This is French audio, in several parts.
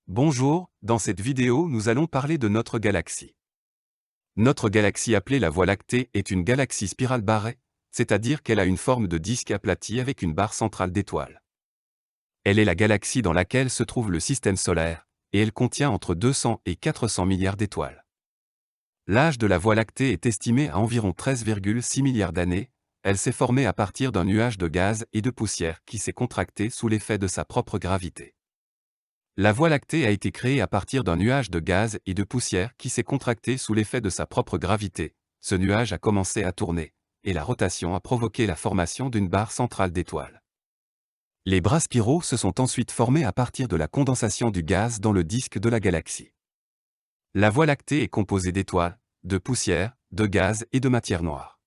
Bonjour, dans cette vidéo nous allons parler de notre galaxie. Notre galaxie appelée la Voie lactée est une galaxie spirale barrée, c'est-à-dire qu'elle a une forme de disque aplati avec une barre centrale d'étoiles. Elle est la galaxie dans laquelle se trouve le système solaire, et elle contient entre 200 et 400 milliards d'étoiles. L'âge de la Voie lactée est estimé à environ 13,6 milliards d'années. Elle s'est formée à partir d'un nuage de gaz et de poussière qui s'est contracté sous l'effet de sa propre gravité. La Voie lactée a été créée à partir d'un nuage de gaz et de poussière qui s'est contracté sous l'effet de sa propre gravité. Ce nuage a commencé à tourner, et la rotation a provoqué la formation d'une barre centrale d'étoiles. Les bras spiraux se sont ensuite formés à partir de la condensation du gaz dans le disque de la galaxie. La Voie lactée est composée d'étoiles, de poussière, de gaz et de matière noire.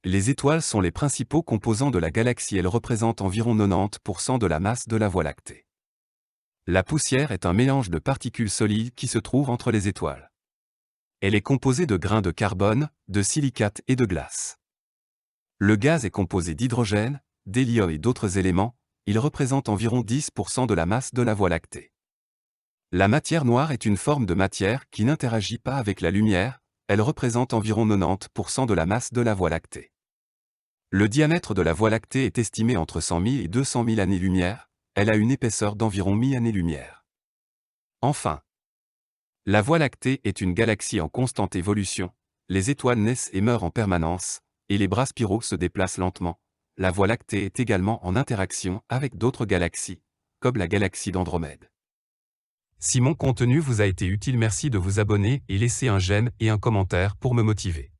Les étoiles sont les principaux composants de la galaxie. Elles représentent environ 90% de la masse de la Voie lactée. La poussière est un mélange de particules solides qui se trouvent entre les étoiles. Elle est composée de grains de carbone, de silicate et de glace. Le gaz est composé d'hydrogène, d'hélium et d'autres éléments. Il représente environ 10% de la masse de la Voie lactée. La matière noire est une forme de matière qui n'interagit pas avec la lumière. Elle représente environ 90% de la masse de la Voie lactée. Le diamètre de la Voie lactée est estimé entre 100 000 et 200 000 années-lumière. Elle a une épaisseur d'environ 1000 années-lumière. Enfin, la Voie lactée est une galaxie en constante évolution. Les étoiles naissent et meurent en permanence, et les bras spiraux se déplacent lentement. La Voie lactée est également en interaction avec d'autres galaxies, comme la galaxie d'Andromède. Si mon contenu vous a été utile, merci de vous abonner et laisser un j'aime et un commentaire pour me motiver.